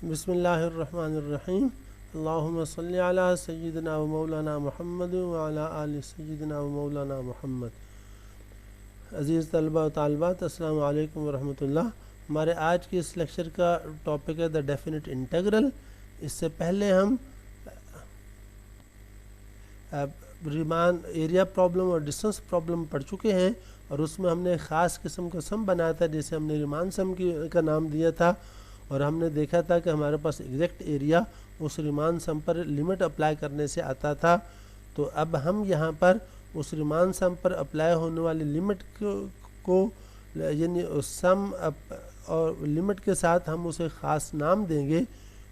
बिस्मिल्लाहिर्रहमानिर्रहीम। अल्लाहुम्मा सल्लि अला सय्यिदिना व मौलाना मुहम्मद व अला आलि सय्यिदिना व मौलाना मुहम्मद। अज़ीज़ तलबा व तालिबात, अस्सलामु अलैकुम व रहमतुल्लाह। हमारे आज के इस लेक्चर का टॉपिक है द डेफिनेट इंटीग्रल। इससे पहले हम रिमान एरिया प्रॉब्लम और डिस्टेंस प्रॉब्लम पढ़ चुके हैं और उसमें हमने एक ख़ास किस्म का सम बनाया था जिसे हमने रिमान सम का नाम दिया था। और हमने देखा था कि हमारे पास एग्जैक्ट एरिया उस रिमान सम पर लिमिट अप्लाई करने से आता था। तो अब हम यहाँ पर उस रिमान सम पर अप्लाई होने वाली लिमिट को यानी सम और लिमिट के साथ हम उसे ख़ास नाम देंगे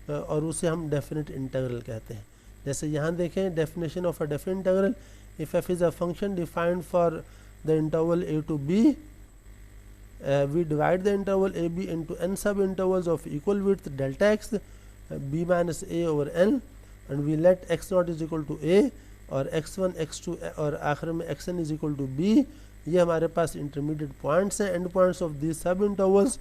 और उसे हम डेफिनेट इंटीग्रल कहते हैं। जैसे यहाँ देखें definition of a definite integral, if f is a function defined for the interval a to b, we divide the interval ab into n sub intervals of equal width delta x b minus a over n, and we let x naught is equal to a और x1 x2 और आखिर में xn is equal to b। ये हमारे पास intermediate points हैं, and points of these सब intervals,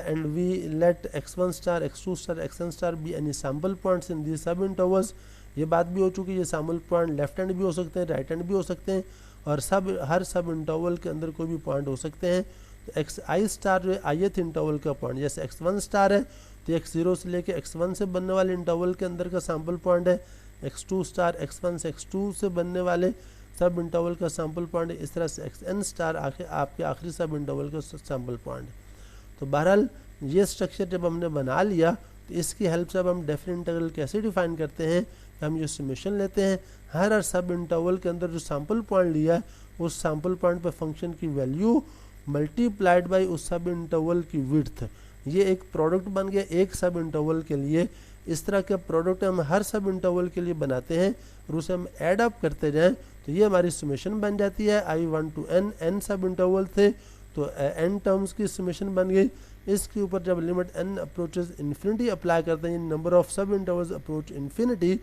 and we let x1 star x2 star xn star be any sample points in these सब intervals. ये बात भी हो चुकी है, ये सैम्पल पॉइंट लेफ्ट हैंड भी हो सकते हैं, राइट हैंड भी हो सकते हैं, और हर सब इंटरवल के अंदर कोई भी पॉइंट हो सकते हैं। तो एक्स आई स्टार जो है ith इंटरवल का पॉइंट, जैसे x1 स्टार है तो x0 से लेके x1 से बनने वाले इंटरवल के अंदर का सैम्पल पॉइंट है, x2 स्टार x1 से x2 से बनने वाले सब इंटरवल का सैम्पल पॉइंट है, इस तरह से xn स्टार आपके आखिरी सब इंटरवल का सैम्पल पॉइंट है। तो बहरहाल ये स्ट्रक्चर जब हमने बना लिया तो इसकी हेल्प से अब हम डेफिनेट इंटीग्रल कैसे डिफाइन करते हैं। हम ये समेशन लेते हैं, हर सब इंटरवल के अंदर जो सैम्पल पॉइंट लिया है उस सैम्पल पॉइंट पर फंक्शन की वैल्यू मल्टीप्लाइड बाई उस सब इंटरवल की विड्थ। ये एक प्रोडक्ट बन गया एक सब इंटरवल के लिए। इस तरह के प्रोडक्ट हम हर सब इंटरवल के लिए बनाते हैं और उसे हम ऐड अप करते जाएं तो ये हमारी समेशन बन जाती है। I1 to n सब इंटरवल थे तो n टर्म्स की समेशन बन गई। इसके ऊपर जब limit n approaches infinity apply करते हैं, नंबर ऑफ सब इंटरवल्स अप्रोच इन्फिनिटी,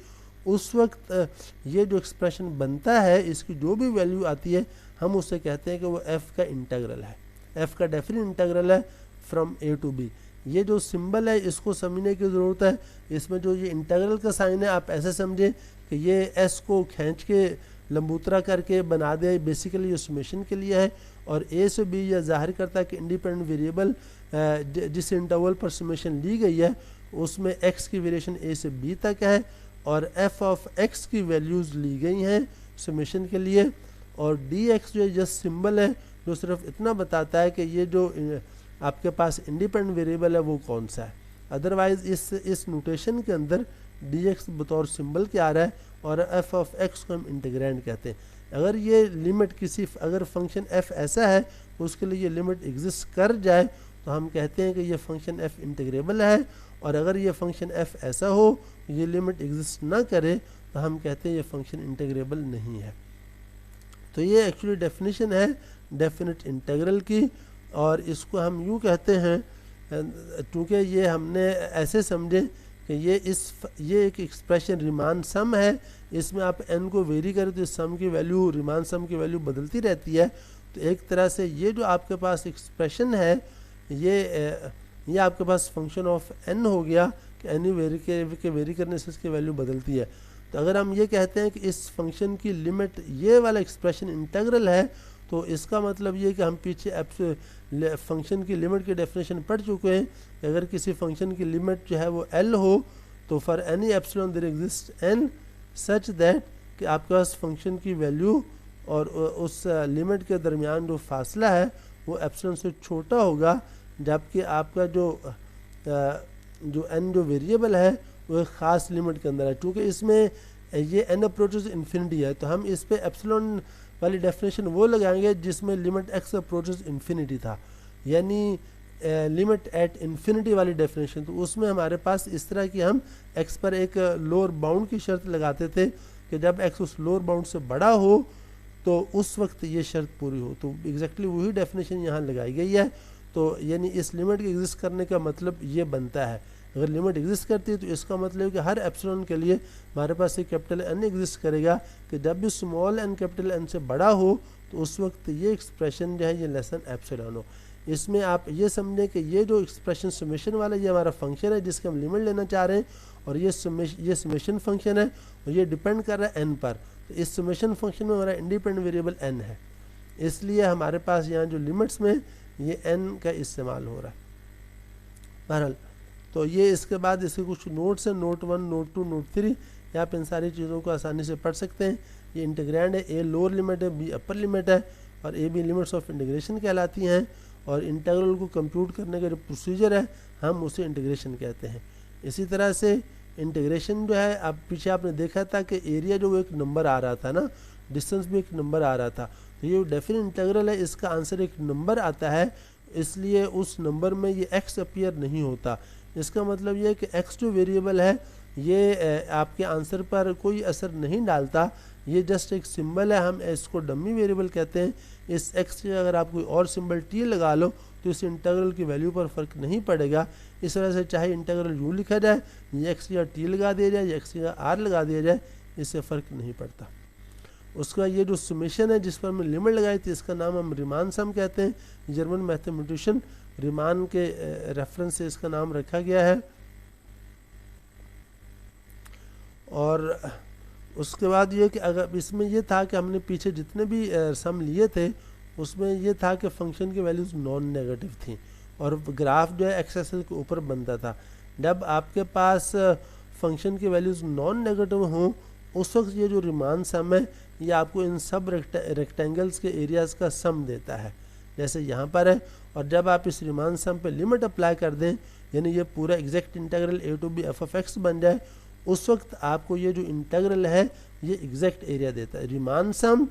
उस वक्त ये जो एक्सप्रेशन बनता है इसकी जो भी वैल्यू आती है हम उससे कहते हैं कि वो f का इंटीग्रल है, f का डेफिनेट इंटीग्रल है फ्रॉम a टू b। ये जो सिंबल है इसको समझने की ज़रूरत है। इसमें जो ये इंटीग्रल का साइन है आप ऐसे समझें कि ये s को खींच के लंबूतरा करके बना दे, बेसिकली ये समेशन के लिए है। और a से b यह जाहिर करता है कि इंडिपेंडेंट वेरिएबल जिस इंटरवल पर समेशन ली गई है उसमें x की वेरिएशन a से b तक है और f ऑफ x की वैल्यूज़ ली गई हैं समेशन के लिए। और dx जो जस्ट सिंबल है जो सिर्फ इतना बताता है कि ये जो आपके पास इंडिपेंडेंट वेरिएबल है वो कौन सा है। अदरवाइज इस नोटेशन के अंदर dx बतौर सिंबल के आ रहा है और f ऑफ x को हम इंटीग्रैंड कहते हैं। अगर ये लिमिट अगर फंक्शन f ऐसा है उसके लिए ये लिमिट एग्जिस्ट कर जाए तो हम कहते हैं कि ये फंक्शन f इंटीग्रेबल है, और अगर ये फंक्शन f ऐसा हो ये लिमिट एग्जिस्ट ना करे तो हम कहते हैं ये फंक्शन इंटीग्रेबल नहीं है। तो ये एक्चुअली डेफिनेशन है डेफिनेट इंटीग्रल की, और इसको हम यूँ कहते हैं क्योंकि ये हमने ऐसे समझे कि ये एक एक्सप्रेशन रिमान सम है। इसमें आप n को वेरी करें तो इस सम की वैल्यू रिमान सम की वैल्यू बदलती रहती है। तो एक तरह से ये जो आपके पास एक्सप्रेशन है ये आपके पास फंक्शन ऑफ n हो गया कि n वेरी करने से इसकी वैल्यू बदलती है। तो अगर हम ये कहते हैं कि इस फंक्शन की लिमिट ये वाला एक्सप्रेशन इंटीग्रल है तो इसका मतलब ये कि हम पीछे फंक्शन की लिमिट की डेफिनेशन पढ़ चुके हैं कि अगर किसी फंक्शन की लिमिट जो है वो L हो तो for any epsilon there exist n such that कि आपके पास फंक्शन की वैल्यू और उस लिमिट के दरमियान जो फासला है वो एप्सिलॉन से छोटा होगा, जबकि आपका जो n जो वेरिएबल है वो एक ख़ास लिमिट के अंदर है। क्योंकि इसमें ये n अप्रोचेज इन्फिनिटी है तो हम इस पे एप्सिलॉन वाली डेफिनेशन वो लगाएंगे जिसमें लिमिट x अप्रोचेज इन्फिनिटी था, यानी लिमिट एट इन्फिनिटी वाली डेफिनेशन। तो उसमें हमारे पास इस तरह की हम x पर एक लोअर बाउंड की शर्त लगाते थे कि जब x उस लोअर बाउंड से बड़ा हो तो उस वक्त ये शर्त पूरी हो। तो एग्जैक्टली वही डेफिनेशन यहाँ लगाई गई है। तो यानी इस लिमिट के एग्जिस्ट करने का मतलब ये बनता है, अगर लिमिट एग्जिस्ट करती है तो इसका मतलब कि हर एप्सिलॉन के लिए हमारे पास एक कैपिटल n एग्जिस्ट करेगा कि जब भी स्मॉल n कैपिटल n से बड़ा हो तो उस वक्त ये एक्सप्रेशन जो है ये लेसन एप्सिलॉन हो। इसमें आप ये समझें कि ये जो एक्सप्रेशन समेशन वाला ये हमारा फंक्शन है जिसके हम लिमिट लेना चाह रहे हैं, और ये समेशन फंक्शन है और ये डिपेंड कर रहा है एन पर। तो इस समेशन फंक्शन में हमारा इंडिपेंडेंट वेरिएबल एन है, इसलिए हमारे पास यहाँ जो लिमिट्स में ये एन का इस्तेमाल हो रहा है। बहरहाल तो ये इसके बाद इसके कुछ नोट्स हैं, नोट 1, नोट 2, नोट 3, यहाँ पे इन सारी चीज़ों को आसानी से पढ़ सकते हैं। ये इंटीग्रैंड है, ए लोअर लिमिट है, बी अपर लिमिट है, और a b limits of integration कहलाती हैं, और इंटीग्रल को कंप्यूट करने का जो प्रोसीजर है हम उसे इंटीग्रेशन कहते हैं। इसी तरह से इंटीग्रेशन जो है, अब पीछे आपने देखा था कि एरिया जो वो एक नंबर आ रहा था ना, डिस्टेंस भी एक नंबर आ रहा था, तो ये डेफिनेट इंटीग्रल है, इसका आंसर एक नंबर आता है, इसलिए उस नंबर में ये एक्स अपीयर नहीं होता। इसका मतलब ये है कि एक्स जो वेरिएबल है ये आपके आंसर पर कोई असर नहीं डालता, ये जस्ट एक सिंबल है, हम इसको डमी वेरिएबल कहते हैं। इस एक्स की अगर आप कोई और सिंबल टी लगा लो तो इस इंटीग्रल की वैल्यू पर फ़र्क नहीं पड़ेगा। इस वजह से चाहे इंटीग्रल यूँ लिखा जाए, ये एक्स या टी लगा दिया जाए या एक्स या आर लगा दिया जाए, इससे फ़र्क नहीं पड़ता। उसका ये जो समेशन है जिस पर हमने लिमिट लगाई थी, इसका नाम हम रिमान सम कहते हैं। जर्मन मैथमेटिशियन रिमान के रेफरेंस से इसका नाम रखा गया है। और उसके बाद ये कि अगर इसमें ये था कि हमने पीछे जितने भी सम लिए थे उसमें ये था कि फंक्शन की वैल्यूज़ नॉन नेगेटिव थी और ग्राफ जो है एक्स एक्सिस के ऊपर बनता था। जब आपके पास फंक्शन की वैल्यूज़ नॉन नेगेटिव हों उस वक्त ये जो रिमान सम है ये आपको इन सब रेक्टेंगल्स के एरियाज़ का सम देता है, जैसे यहाँ पर है। और जब आप इस रिमान सम पे लिमिट अप्लाई कर दें, यानी ये पूरा exact integral a to b f of x बन जाए, उस वक्त आपको ये जो इंटीग्रल है ये एग्जैक्ट एरिया देता है। रिमान सम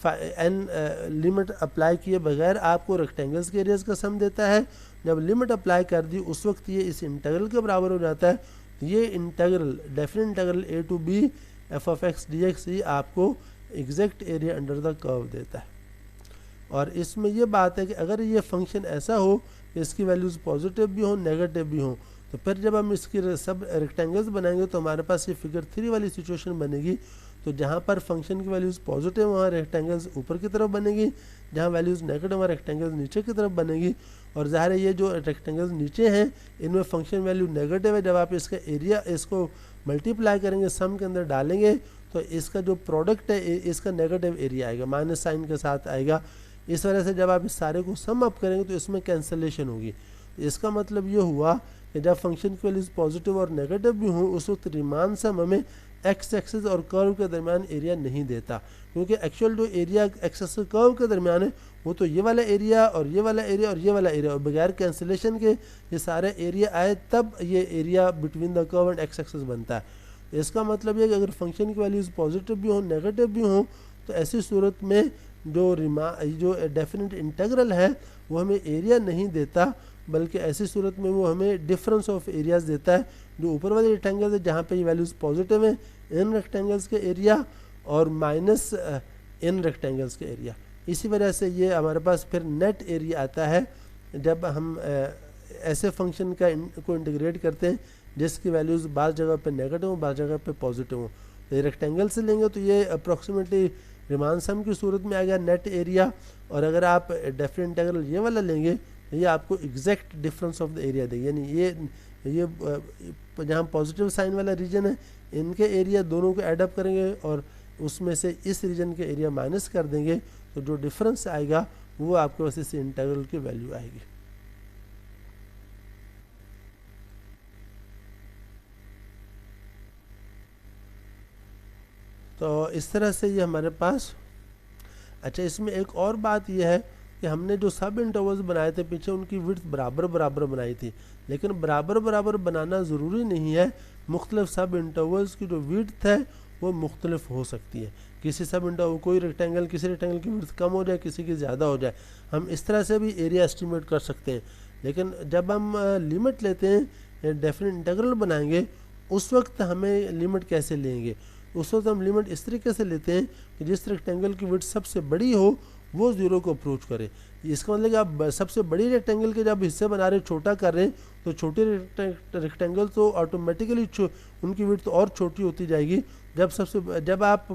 एन लिमिट अप्लाई किए बगैर आपको रेक्टेंगल्स के एरियाज़ का सम देता है। जब लिमिट अप्लाई कर दी उस वक्त ये इस इंटीग्रल के बराबर हो जाता है। ये integral definite integral a to b f of x d x ही आपको exact area under the curve देता है। और इसमें ये बात है कि अगर ये फंक्शन ऐसा हो कि इसकी वैल्यूज़ पॉजिटिव भी हो नेगेटिव भी हो, तो फिर जब हम इसकी सब रेक्टेंगल्स बनाएंगे तो हमारे पास ये फिगर 3 वाली सिचुएशन बनेगी। तो जहाँ पर फंक्शन की वैल्यूज़ पॉजिटिव वहाँ रेक्टेंगल्स ऊपर की तरफ बनेगी, जहाँ वैल्यूज़ नेगेटिव वहाँ रेक्टेंगल्स नीचे की तरफ बनेगी। और ज़ाहिर है ये जो रेक्टेंगल्स नीचे हैं इनमें फंक्शन वैल्यू नेगेटिव है। जब आप इसका एरिया इसको मल्टीप्लाई करेंगे, सम के अंदर डालेंगे, तो इसका जो प्रोडक्ट है इसका नेगेटिव एरिया आएगा, माइनस साइन के साथ आएगा। इस वजह से जब आप इस सारे को सम अप करेंगे तो इसमें कैंसलेशन होगी। इसका मतलब ये हुआ कि जब फंक्शन की वैल्यूज पॉजिटिव और नेगेटिव भी हों उस वक्त रिमान सम हमें एक्स एक्सिस और कर्व के दरमियान एरिया नहीं देता, क्योंकि एक्चुअल जो एरिया एक्स एक्सिस और कर्व के दरमियान है वो तो ये वाला एरिया और ये वाला एरिया और ये वाला एरिया, और बगैर कैंसिलेशन के ये सारे एरिया आए तब ये area between the curve and x axis बनता है। इसका मतलब ये कि अगर फंक्शन की वैल्यूज पॉजिटिव भी हों नेगेटिव भी हों तो ऐसी सूरत में जो डेफिनेट इंटीग्रल है वो हमें एरिया नहीं देता, बल्कि ऐसी सूरत में वो हमें डिफरेंस ऑफ एरियाज़ देता है। जो ऊपर वाले रेक्टेंगल्स है जहाँ पे ये वैल्यूज़ पॉजिटिव हैं इन रेक्टेंगल्स के एरिया और माइनस इन रेक्टेंगल्स के एरिया। इसी वजह से ये हमारे पास फिर नेट एरिया आता है जब हम ऐसे फंक्शन को इंटीग्रेट करते हैं जिसकी वैल्यूज़ बाज़ जगह पे नेगेटिव हो बाज़ जगह पे पॉजिटिव हो। तो ये रेक्टेंगल से लेंगे तो ये अप्रॉक्सीमेटली रिमान सम की सूरत में आएगा नेट एरिया, और अगर आप डेफिनेट इंटीग्रल ये वाला लेंगे तो ये आपको exact difference of the area देगी। यानी ये जहाँ पॉजिटिव साइन वाला रीजन है इनके एरिया दोनों को ऐडअप करेंगे और उसमें से इस रीजन के एरिया माइनस कर देंगे, तो जो डिफरेंस आएगा वो आपके पास इस इंटीग्रल की वैल्यू आएगी। तो इस तरह से ये हमारे पास। अच्छा, इसमें एक और बात यह है कि हमने जो सब इंटरवल्स बनाए थे पीछे उनकी विड्थ बराबर बराबर बनाई थी, लेकिन बराबर बराबर बनाना ज़रूरी नहीं है। मुख्तलिफ सब इंटरवल्स की जो विड्थ है वो मुख्तलिफ हो सकती है। किसी सब इंटरवल कोई रेक्टेंगल किसी रेक्टेंगल की विड्थ कम हो जाए किसी की ज़्यादा हो जाए, हम इस तरह से भी एरिया एस्टिमेट कर सकते हैं। लेकिन जब हम लिमिट लेते हैं डेफिनेट इंटीग्रल बनाएंगे उस वक्त हमें लिमिट कैसे लेंगे, उस वक्त हम लिमिट इस तरीके से लेते हैं कि जिस रेक्टेंगल की विड्थ सबसे बड़ी हो वो ज़ीरो को अप्रोच करे। इसका मतलब कि आप सबसे बड़ी रेक्टेंगल के जब हिस्से बना रहे छोटा कर रहे हैं तो छोटे रेक्टेंगल तो ऑटोमेटिकली उनकी विड्थ और छोटी होती जाएगी। जब आप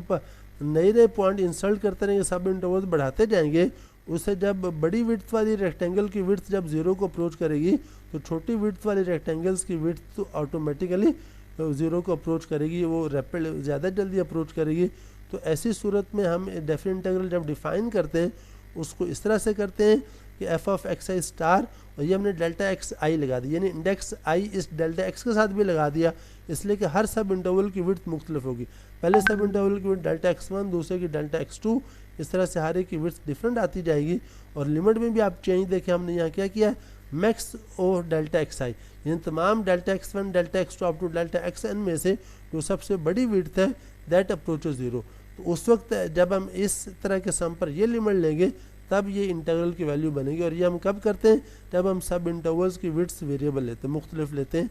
नए नए पॉइंट इंसर्ट करते रहेंगे सब इंटरवल्स बढ़ाते जाएंगे उससे जब बड़ी विड्थ वाली रेक्टेंगल की विड्थ जब 0 को अप्रोच करेगी तो छोटी विड्थ वाली रेक्टेंगल्स की विड्थ तो ऑटोमेटिकली 0 को अप्रोच करेगी, वो रैपिड ज़्यादा जल्दी अप्रोच करेगी। तो ऐसी सूरत में हम डेफिनेट इंटीग्रल जब डिफ़ाइन करते हैं उसको इस तरह से करते हैं कि F of x I star, और ये हमने डेल्टा एक्स आई लगा दी, यानी इंडेक्स आई इस डेल्टा एक्स के साथ भी लगा दिया, इसलिए कि हर सब इंटरवल की विड्थ मुख्तलिफ होगी। पहले सब इंटरवल की विड्थ डेल्टा एक्स वन, दूसरे की डेल्टा एक्स टू, इस तरह से हर एक की विड्थ डिफरेंट आती जाएगी। और लिमिट में भी आप चेंज देखें, हमने यहाँ क्या किया, max o delta x i, यानी तमाम delta x one delta x two up to delta x n में से जो सबसे बड़ी विड्थ है दैट अप्रोचेस 0। तो उस वक्त जब हम इस तरह के सम पर ये लिमिट लेंगे तब ये इंटीग्रल की वैल्यू बनेगी। और ये हम कब करते हैं, जब हम सब इंटरवल्स की विड्थ वेरिएबल लेते हैं, मुख्तलिफ लेते हैं,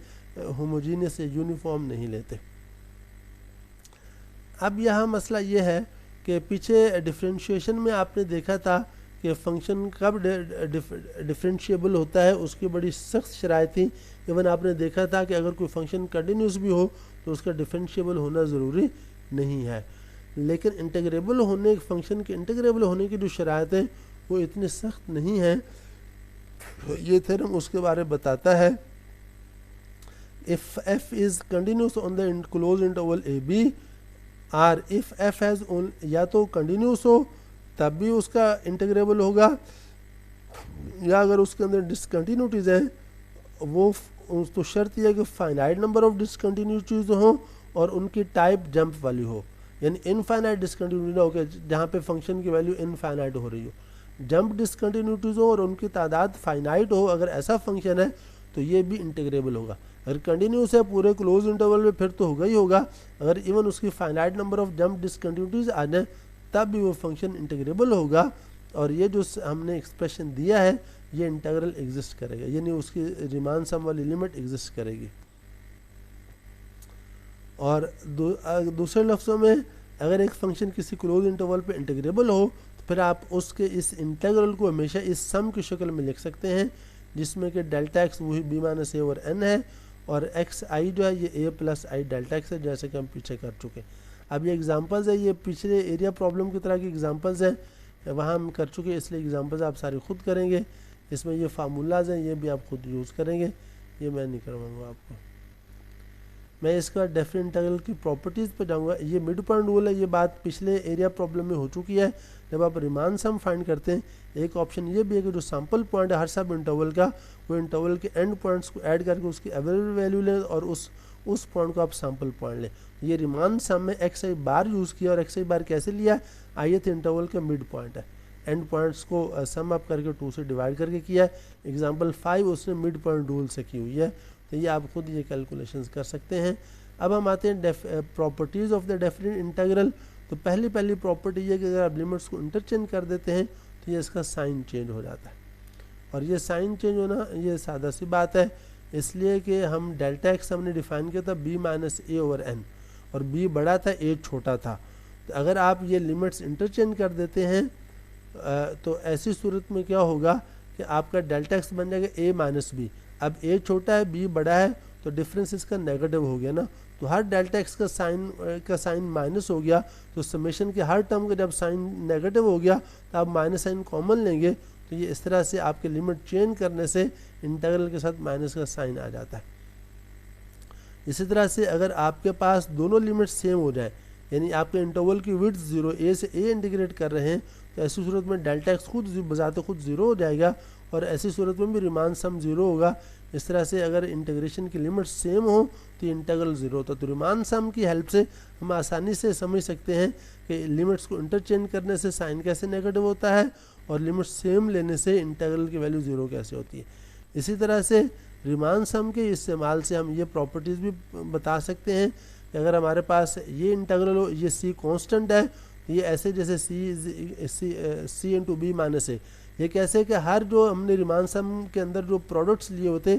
होमोजीनियस या यूनिफॉर्म नहीं लेते। अब यहाँ मसला ये है कि पीछे डिफरेंशिएशन में आपने देखा था कि फंक्शन कब डिफरेंशिएबल होता है, उसकी बड़ी सख्त शराइत थी। इवन आपने देखा था कि अगर कोई फंक्शन कंटिन्यूस भी हो तो उसका डिफरेंशिएबल होना ज़रूरी नहीं है, लेकिन इंटीग्रेबल होने, फंक्शन के इंटीग्रेबल होने की जो शराइत है वो इतनी सख्त नहीं है। ये थ्योरम उसके बारे में बताता है, if f is continuous on the close interval a b, or if f has या तो कंटिन्यूस हो तब भी उसका इंटीग्रेबल होगा, या अगर उसके अंदर डिसकंटिन्यूटीज़ हैं वो तो शर्त यह है कि फाइनाइट नंबर ऑफ डिसकंटिन्यूटीज़ हो और उनकी टाइप जंप वाली हो, यानी इनफाइनाइट डिसकंटिन्यूटी ना हो कि जहाँ पे फंक्शन की वैल्यू इनफाइनाइट हो रही हो, जंप डिसकंटिन्यूटीज़ हो और उनकी तादाद फाइनाइट हो। अगर ऐसा फंक्शन है तो ये भी इंटीग्रेबल होगा। अगर कंटिन्यूस है पूरे क्लोज इंटरवल में फिर तो होगा ही होगा, अगर इवन उसकी फाइनाइट नंबर ऑफ जंप डिसकंटिन्यूटीज़ आ जाए तब भी वो फंक्शन इंटीग्रेबल होगा। और ये जो हमने एक्सप्रेशन दिया है ये इंटीग्रल एग्जिस्ट करेगा, यानी उसकी रिमान सम वाली लिमिट एग्जिस्ट करेगी। और दूसरे लफ्ज़ों में अगर एक फंक्शन किसी क्लोज इंटरवल पे इंटीग्रेबल हो तो फिर आप उसके इस इंटीग्रल को हमेशा इस सम की शक्ल में लिख सकते हैं, जिसमें कि डेल्टा एक्स वही बी माइनस ए और एन है, और एक्स आई जो है ये ए प्लस आई डेल्टा एक्स है, जैसे कि हम पीछे कर चुके। अब ये एग्जांपल्स है, ये पिछले एरिया प्रॉब्लम की तरह की एग्जांपल्स हैं, वहाँ हम कर चुके, इसलिए एग्जांपल्स आप सारे खुद करेंगे। इसमें ये फार्मूलाज हैं ये भी आप खुद यूज़ करेंगे, ये मैं नहीं करवाऊँगा आपको। मैं इसका डेफिनेट इंटीग्रल की प्रॉपर्टीज़ पे जाऊँगा। ये मिड पॉइंट रूल है, ये बात पिछले एरिया प्रॉब्लम में हो चुकी है। जब आप रिमान सम फाइंड करते हैं एक ऑप्शन ये भी है कि जो सैम्पल पॉइंट है हर सब इंटरवल का, वो इंटरवल के एंड पॉइंट्स को ऐड करके उसकी अवेलेबल वैल्यू लें और उस पॉइंट को आप सैम्पल पॉइंट लें। ये रिमान सम में एक्स आई बार यूज़ किया, और एक्स आई बार कैसे लिया, ith इंटरवल का मिड पॉइंट है, एंड पॉइंट्स को सम अप करके 2 से डिवाइड करके किया है। एग्जाम्पल 5 उसने मिड पॉइंट रूल से की हुई है, तो ये आप खुद ये कैलकुलेशंस कर सकते हैं। अब हम आते हैं properties of the definite integral. तो पहली प्रॉपर्टी ये कि अगर आप लिमिट्स को इंटरचेंज कर देते हैं तो ये इसका साइन चेंज हो जाता है, और ये साइन चेंज होना ये सादा सी बात है, इसलिए कि हम डेल्टा एक्स हमने डिफाइन किया था बी माइनस ए ओवर एन, और बी बड़ा था ए छोटा था। तो अगर आप ये लिमिट्स इंटरचेंज कर देते हैं तो ऐसी सूरत में क्या होगा कि आपका डेल्टा एक्स बन जाएगा ए माइनस बी। अब ए छोटा है बी बड़ा है तो डिफरेंस इसका नेगेटिव हो गया ना, तो हर डेल्टा एक्स का साइन माइनस हो गया, तो समेशन के हर टर्म का जब साइन नेगेटिव हो गया तो आप माइनस साइन कॉमन लेंगे, तो ये इस तरह से आपके लिमिट चेंज करने से इंटीग्रल के साथ माइनस का साइन आ जाता है। इसी तरह से अगर आपके पास दोनों लिमिट सेम हो जाए, यानी आपके इंटरवल की विड्थ 0 ए से ए इंटीग्रेट कर रहे हैं, तो ऐसी सूरत में डेल्टा एक्स खुद बजाते खुद 0 हो जाएगा, और ऐसी सूरत में भी रिमान सम 0 होगा। इस तरह से अगर इंटीग्रेशन की लिमिट सेम हो तो इंटीग्रल 0 होता है। तो रिमान सम की हेल्प से हम आसानी से समझ सकते हैं कि लिमिट्स को इंटरचेंज करने से साइन कैसे नेगेटिव होता है, और लिमिट सेम लेने से इंटीग्रल की वैल्यू 0 कैसे होती है। इसी तरह से रिमान सम के इस्तेमाल से हम ये प्रॉपर्टीज़ भी बता सकते हैं कि अगर हमारे पास ये इंटीग्रल हो, ये सी कांस्टेंट है, ये ऐसे जैसे सी इंटू बी माइनस ए, ये कैसे कि हर जो हमने रिमान सम के अंदर जो प्रोडक्ट्स लिए होते,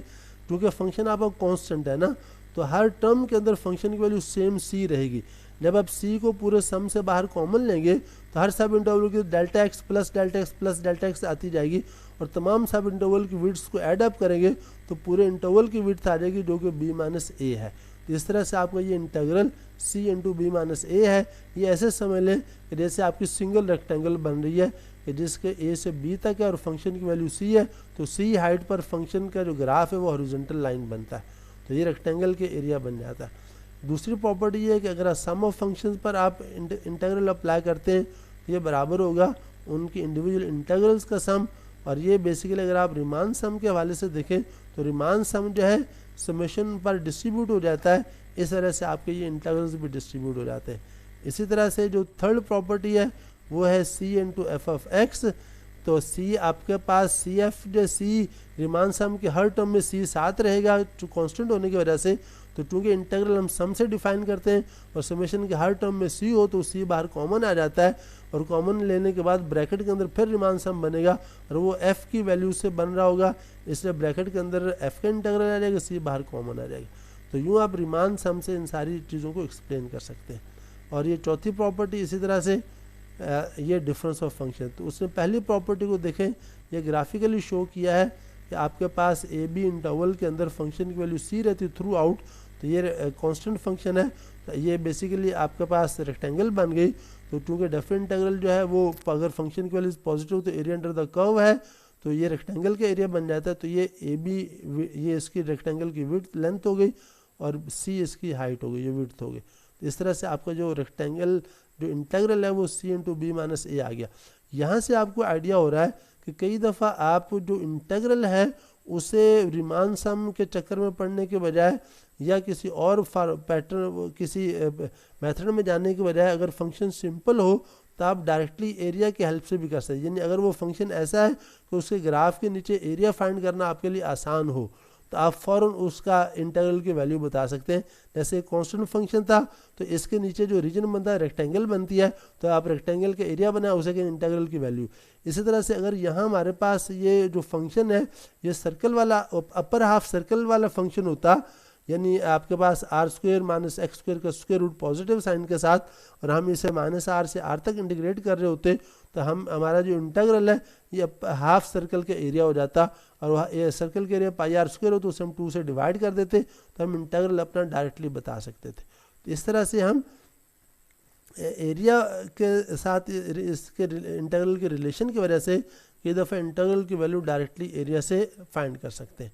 क्योंकि फंक्शन आपका कांस्टेंट है ना, तो हर टर्म के अंदर फंक्शन की वैल्यू सेम सी रहेगी। जब आप सी को पूरे सम से बाहर कॉमन लेंगे तो हर सब इंटरवल की delta x plus delta x plus delta x आती जाएगी, और तमाम सब इंटरवल की विड्थ्स को ऐड अप करेंगे तो पूरे इंटरवल की विड्थ आ जाएगी जो कि बी माइनस ए है। तो इस तरह से आपका ये इंटीग्रल सी इंटू बी माइनस ए है। ये ऐसे समझ लें कि जैसे आपकी सिंगल रेक्टेंगल बन रही है, कि जिसके ए से बी तक है और फंक्शन की वैल्यू सी है, तो सी हाइट पर फंक्शन का जो ग्राफ है वो हॉरिजॉन्टल लाइन बनता है, तो ये रेक्टेंगल के एरिया बन जाता है। दूसरी प्रॉपर्टी ये है कि अगर सम ऑफ फंक्शंस पर आप इंटीग्रल अप्लाई करते हैं तो ये बराबर होगा उनकी इंडिविजुअल इंटीग्रल्स का सम, और ये बेसिकली अगर आप रिमान सम के हवाले से देखें तो रिमान सम जो है समेशन पर डिस्ट्रीब्यूट हो जाता है, इस तरह से आपके ये इंटीग्रल्स भी डिस्ट्रीब्यूट हो जाते हैं। इसी तरह से जो थर्ड प्रॉपर्टी है वो है सी इंटू एफ ऑफ एक्स, तो सी आपके पास सी एफ जो सी रिमान सम के हर टर्म में सी साथ रहेगा कांस्टेंट होने की वजह से, तो चूँकि इंटीग्रल हम सम से डिफाइन करते हैं और समेशन के हर टर्म में सी हो तो सी बाहर कॉमन आ जाता है, और कॉमन लेने के बाद ब्रैकेट के अंदर फिर रिमान सम बनेगा और वो एफ़ की वैल्यू से बन रहा होगा, इसलिए ब्रैकेट के अंदर एफ़ का इंटीग्रल आ जाएगा, सी बाहर कॉमन आ जाएगा। तो यूँ आप रिमान सम से इन सारी चीज़ों को एक्सप्लेन कर सकते हैं। और ये चौथी प्रॉपर्टी इसी तरह से ये डिफरेंस ऑफ फंक्शन, तो उसने पहली प्रॉपर्टी को देखें, ये ग्राफिकली शो किया है कि आपके पास ए बी इंटरवल के अंदर फंक्शन की वैल्यू सी रहती है थ्रू आउट, तो ये कांस्टेंट फंक्शन है, तो ये बेसिकली आपके पास रेक्टेंगल बन गई। तो चूँकि डेफिनेट इंटीग्रल जो है वो अगर फंक्शन की वैल्यू पॉजिटिव तो एरिया अंडर द कर्व है, तो ये रेक्टेंगल का एरिया बन जाता है, तो ये ए बी ये इसकी रेक्टेंगल की विड्थ लेंथ हो गई और सी इसकी हाइट हो गई, ये विड्थ हो गई। तो इस तरह से आपका जो रेक्टेंगल जो इंटीग्रल है वो सी इंटू बी माइनस ए आ गया। यहाँ से आपको आइडिया हो रहा है कि कई दफ़ा आप जो इंटीग्रल है उसे रिमान सम के चक्कर में पढ़ने के बजाय या किसी और पैटर्न किसी मेथड में जाने के बजाय अगर फंक्शन सिंपल हो तो आप डायरेक्टली एरिया की हेल्प से भी कर सकते हैं। यानी अगर वो फंक्शन ऐसा है कि उसके ग्राफ के नीचे एरिया फाइंड करना आपके लिए आसान हो तो आप फ़ौरन उसका इंटीग्रल की वैल्यू बता सकते हैं। जैसे कांस्टेंट फंक्शन था तो इसके नीचे जो रीजन बनता है रेक्टेंगल बनती है, तो आप रेक्टेंगल का एरिया बनाए उसे के इंटीग्रल की वैल्यू। इसी तरह से अगर यहाँ हमारे पास ये जो फंक्शन है ये सर्कल वाला अपर हाफ सर्कल वाला फंक्शन होता, यानी आपके पास r square minus x square का स्क्वायर रूट पॉजिटिव साइन के साथ, और हम इसे माइनस आर से आर तक इंटीग्रेट कर रहे होते, तो हम हमारा जो इंटीग्रल है ये हाफ सर्कल का एरिया हो जाता, और वह सर्कल के एरिया पाई आर स्क्वायर हो तो उसे हम 2 से डिवाइड कर देते, तो हम इंटीग्रल अपना डायरेक्टली बता सकते थे। तो इस तरह से हम एरिया के साथ इसके इंटीग्रल के रिलेशन की वजह से कई दफ़ा इंटीग्रल की वैल्यू डायरेक्टली एरिया से फाइंड कर सकते हैं।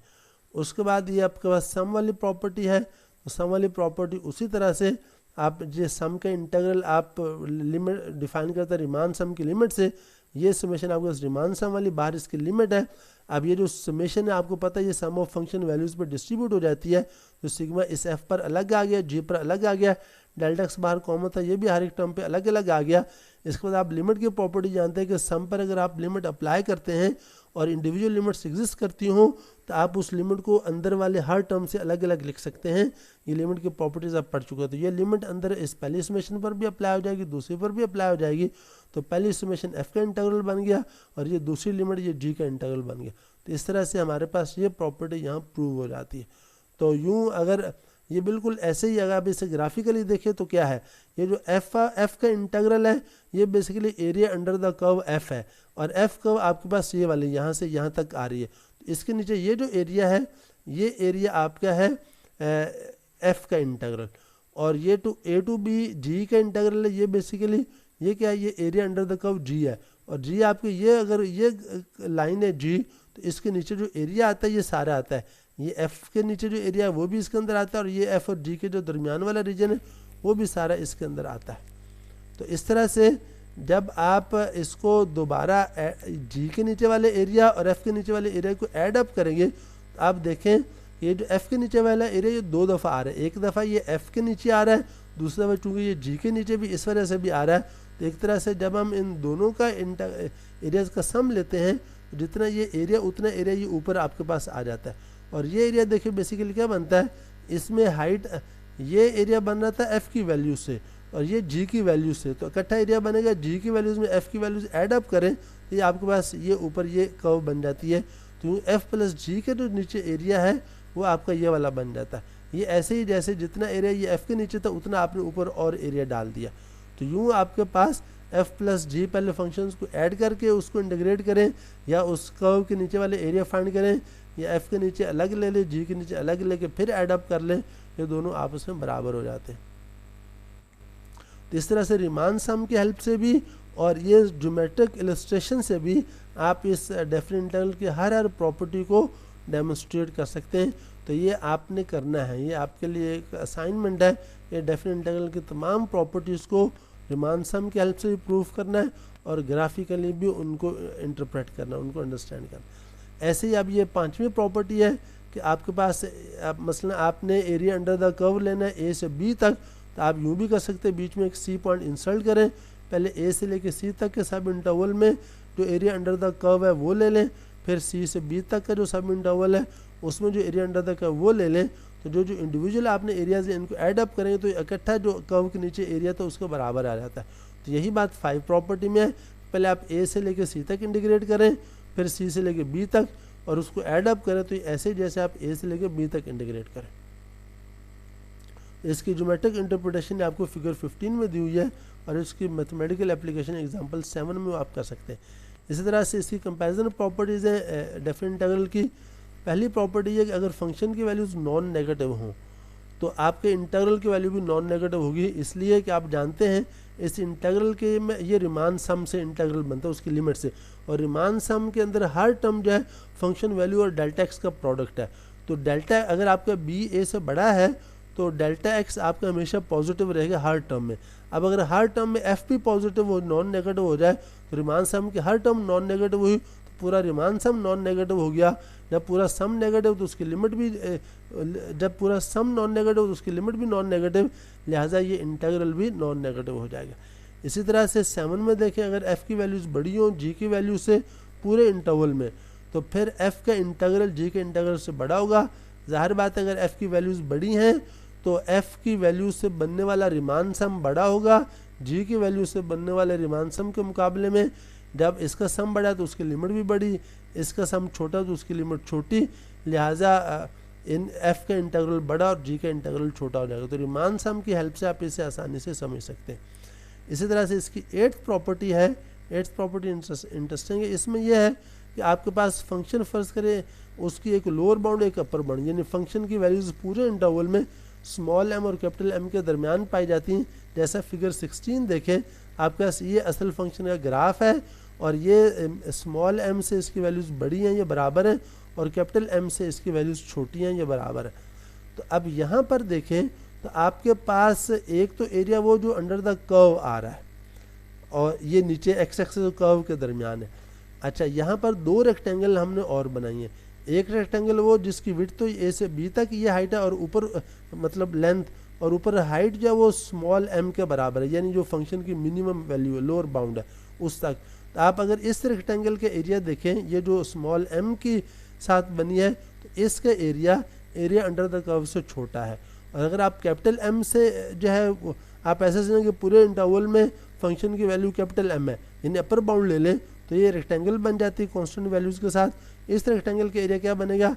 उसके बाद ये आपके पास सम वाली प्रॉपर्टी है, तो सम वाली प्रॉपर्टी उसी तरह से आप जो सम का इंटीग्रल आप लिमिट डिफाइन करते हैं रिमान सम की लिमिट से, ये समेशन आपके पास रिमान सम वाली बाहर इसकी लिमिट है। अब ये जो समेशन है आपको पता है ये सम ऑफ फंक्शन वैल्यूज़ पर डिस्ट्रीब्यूट हो जाती है, तो सिग्मा इस एफ पर अलग आ गया, जी पर अलग आ गया, डेल्टा एक्स बाहर कॉमन था, ये भी हर एक टर्म पे अलग अलग आ गया। इसके बाद आप लिमिट की प्रॉपर्टी जानते हैं कि सम पर अगर आप लिमिट अप्लाई करते हैं और इंडिविजुअल लिमिट्स एग्जिस्ट करती हों तो आप उस लिमिट को अंदर वाले हर टर्म से अलग अलग लिख सकते हैं। ये लिमिट की प्रॉपर्टीज आप पढ़ चुके हो, तो ये लिमिट अंदर इस पहली समेशन पर भी अप्लाई हो जाएगी, दूसरी पर भी अप्लाई हो जाएगी। तो पहली समेशन एफ का इंटीग्रल बन गया और ये दूसरी लिमिट ये जी का इंटीग्रल बन गया। तो इस तरह से हमारे पास ये प्रॉपर्टी यहाँ प्रूव हो जाती है। तो यूँ अगर ये बिल्कुल ऐसे ही अगर आप इसे ग्राफिकली देखें तो क्या है, ये जो एफ का इंटीग्रल है ये basically area under the curve F है, और एफ कर्व आपके पास ये वाली यहाँ से यहाँ तक आ रही है, तो इसके नीचे ये जो एरिया है ये एरिया आपका है एफ का इंटीग्रल, और ये टू ए टू बी जी का इंटीग्रल है, ये बेसिकली ये क्या है, ये एरिया अंडर द कर्व जी है, और जी आपके ये अगर ये लाइन है जी तो इसके नीचे जो एरिया आता है ये सारा आता है, ये एफ के नीचे जो एरिया है वो भी इसके अंदर आता है, और ये एफ और जी के जो दरमियान वाला रीजन है वो भी सारा इसके अंदर आता है। तो इस तरह से जब आप इसको दोबारा जी के नीचे वाले एरिया और एफ के नीचे वाले एरिया को ऐड अप करेंगे तो आप देखें ये जो एफ के नीचे वाला एरिया ये 2 दफ़ा आ रहा है, एक दफ़ा ये एफ के नीचे आ रहा है, दूसरी दफ़ा चूँकि ये जी के नीचे भी इस वजह से भी आ रहा है। तो एक तरह से जब हम इन दोनों का एरियाज का सम लेते हैं जितना ये एरिया उतना एरिया ये ऊपर आपके पास आ जाता है, और ये एरिया देखिए बेसिकली क्या बनता है, इसमें हाइट ये एरिया बन रहा था एफ़ की वैल्यू से और ये जी की वैल्यू से, तो इकट्ठा एरिया बनेगा जी की वैल्यूज़ में एफ़ की वैल्यूज़ ऐड अप करें तो ये आपके पास ये ऊपर ये कर्व बन जाती है। तो एफ़ प्लस जी के जो नीचे एरिया है वो आपका ये वाला बन जाता है। ये ऐसे ही जैसे जितना एरिया ये एफ़ के नीचे था उतना आपने ऊपर और एरिया डाल दिया, तो यूँ आपके पास एफ़ प्लस जी पहले फंक्शंस को ऐड करके उसको इंटीग्रेट करें या उस कर्व के नीचे वाले एरिया फाइंड करें, या एफ़ के नीचे अलग ले लें जी के नीचे अलग लेके फिर ऐड अप कर लें, ये दोनों आपस में बराबर हो जाते हैं। तो इस तरह से रीमान सम की हेल्प से भी और ये ज्योमेट्रिक इलस्ट्रेशन से भी आप इस डेफिनेट इंटीग्रल की हर प्रॉपर्टी को डेमोन्स्ट्रेट कर सकते हैं। तो ये आपने करना है, ये आपके लिए एक असाइनमेंट है, ये डेफिनेट इंटीग्रल की तमाम प्रॉपर्टीज़ को रीमान सम की हेल्प से भी प्रूव करना है और ग्राफिकली भी उनको इंटरप्रेट करना, उनको अंडरस्टैंड करना। ऐसे ही अब ये पांचवी प्रॉपर्टी है कि आपके पास मसलन आपने एरिया अंडर द कर्व लेना है ए से बी तक, तो आप यूँ भी कर सकते हैं, बीच में एक सी पॉइंट इंसर्ट करें, पहले ए से लेके सी तक के सब इंटरवल में जो एरिया अंडर द कर्व है वो ले लें, फिर सी से बी तक का जो सब इंटरवल है उसमें जो एरिया अंडर द कर्व वो ले लें। तो जो इंडिविजुअल आपने एरियाज इनको ऐड अप करेंगे तो इकट्ठा जो कर्व के नीचे एरिया तो उसके बराबर आ जाता है। तो यही बात 5 प्रॉपर्टी में है, पहले आप ए से लेके सी तक इंटीग्रेट करें, फिर सी से लेके बी तक और उसको ऐड अप करें, तो ऐसे जैसे आप ए से लेके बी तक इंटीग्रेट करें। इसकी ज्योमेट्रिक इंटरप्रिटेशन आपको फिगर 15 में दी हुई है और इसकी मैथमेटिकल एप्लीकेशन एग्जांपल 7 में आप कर सकते हैं। इसी तरह से इसकी कंपैरिजन प्रॉपर्टीज़ हैं डेफिनेट इंटीग्रल की। पहली प्रॉपर्टी है कि अगर फंक्शन की वैल्यूज़ नॉन नेगेटिव हों तो आपके इंटीग्रल की वैल्यू भी नॉन नेगेटिव होगी, इसलिए कि आप जानते हैं इस इंटीग्रल के में ये रीमान सम से इंटीग्रल बनता है उसकी लिमिट से, और रीमान सम के अंदर हर टर्म जो है फंक्शन वैल्यू और डेल्टा एक्स का प्रोडक्ट है। तो डेल्टा अगर आपका बी ए से बड़ा है तो डेल्टा एक्स आपका हमेशा पॉजिटिव रहेगा हर टर्म में। अब अगर हर टर्म में एफ भी पॉजिटिव हो, नॉन नेगेटिव हो जाए, तो रीमान सम की हर टर्म नॉन नेगेटिव हुई तो पूरा रीमान सम नॉन नेगेटिव हो गया। जब पूरा सम नेगेटिव तो उसकी लिमिट भी, जब पूरा सम नॉन नेगेटिव तो उसकी लिमिट भी नॉन नेगेटिव, लिहाजा ये इंटीग्रल भी नॉन नेगेटिव हो जाएगा। इसी तरह से 7 में देखें, अगर एफ़ की वैल्यूज़ बड़ी हो जी की वैल्यू से पूरे इंटरवल में, तो फिर एफ़ का इंटीग्रल जी के इंटीग्रल से बड़ा होगा। ज़ाहिर बात है अगर एफ़ की वैल्यूज़ बड़ी हैं तो एफ़ की वैल्यू से बनने वाला रीमान सम बड़ा होगा जी की वैल्यू से बनने वाले रीमान सम के मुकाबले में। जब इसका सम बड़ा तो उसकी लिमिट भी बड़ी, इसका सम छोटा तो उसकी लिमिट छोटी, लिहाजा इन एफ़ का इंटीग्रल बड़ा और जी का इंटीग्रल छोटा हो जाएगा। तो रीमान सम की हेल्प से आप इसे आसानी से समझ सकते हैं। इसी तरह से इसकी 8th प्रॉपर्टी है, 8th प्रॉपर्टी इंटरेस्टिंग है। इसमें यह है कि आपके पास फंक्शन फ़र्ज़ करें उसकी एक लोअर बाउंड एक अपर बाउंड, यानी फंक्शन की वैल्यूज़ पूरे इंटरवल में स्मॉल एम और कैपिटल एम के दरमियान पाई जाती हैं। जैसा फिगर 16 देखें, आपके पास ये असल फंक्शन का ग्राफ है और ये स्मॉल एम से इसकी वैल्यूज़ बड़ी हैं, ये बराबर हैं, और कैपिटल एम से इसकी वैल्यूज़ छोटी हैं, ये बराबर है। तो अब यहाँ पर देखें तो आपके पास एक तो एरिया वो जो अंडर द कर्व आ रहा है और ये नीचे एक्स एक्सिस कर्व के दरमियान है। अच्छा, यहाँ पर 2 रेक्टेंगल हमने और बनाई हैं। एक रेक्टेंगल वो जिसकी विड्थ तो ए से बी तक ये हाइट है और ऊपर मतलब लेंथ, और ऊपर हाइट जो है वो स्मॉल एम के बराबर है, यानी जो फंक्शन की मिनिमम वैल्यू है, लोअर बाउंड है उस तक। तो आप अगर इस रेक्टेंगल के एरिया देखें, ये जो स्मॉल एम की साथ बनी है, तो इसका एरिया अंडर द कर्व से छोटा है। और अगर आप कैपिटल एम से जो है आप ऐसे समझें कि पूरे इंटरवल में फंक्शन की वैल्यू कैपिटल एम है, यानी अपर बाउंड ले लें, तो ये रेक्टेंगल बन जाती है कांस्टेंट वैल्यूज़ के साथ। इस रेक्टेंगल के एरिया क्या बनेगा,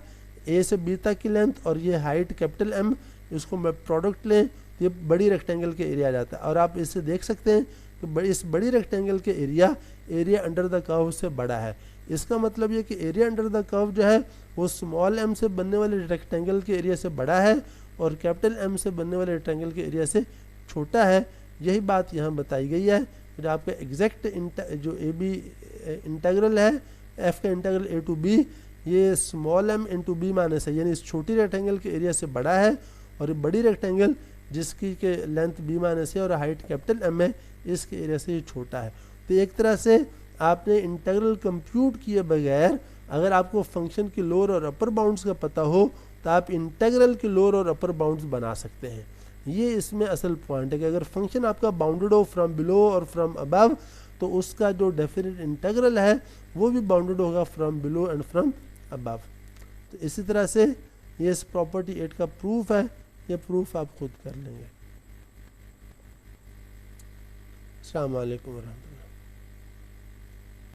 ए से बी तक की लेंथ और ये हाइट कैपिटल एम, इसको प्रोडक्ट लें, ये बड़ी रेक्टेंगल के एरिया आ जाता है। और आप इससे देख सकते हैं कि इस बड़ी रेक्टेंगल के एरिया अंडर द कर्व से बड़ा है। इसका मतलब ये कि एरिया अंडर द कर्व जो है वो स्मॉल एम से बनने वाले रेक्टेंगल के एरिया से बड़ा है और कैपिटल एम से बनने वाले रेक्टेंगल के एरिया से छोटा है। यही बात यहाँ बताई गई है। जो आपका एग्जैक्ट जो ए बी इंटीग्रल है, एफ का इंटीग्रल ए टू बी, ये small m into b माने से, यानी इस छोटी रेक्टेंगल के एरिया से बड़ा है, और ये बड़ी रेक्टेंगल जिसकी के लेंथ बी माने से और हाइट कैपिटल एम है, इसके एरिया से ये छोटा है। तो एक तरह से आपने इंटीग्रल कंप्यूट किए बगैर अगर आपको फंक्शन की लोअर और अपर बाउंड्स का पता हो तो आप इंटीग्रल की लोअर और अपर बाउंड्स बना सकते हैं। ये इसमें असल पॉइंट है कि अगर फंक्शन आपका बाउंडेड हो फ्रॉम बिलो और फ्रॉम अबव, तो उसका जो डेफिनेट इंटीग्रल है वो भी बाउंडेड होगा from below and from above. तो इसी तरह से ये इस प्रॉपर्टी 8 का प्रूफ है, ये प्रूफ आप खुद कर लेंगे। अस्सलाम वालेकुम।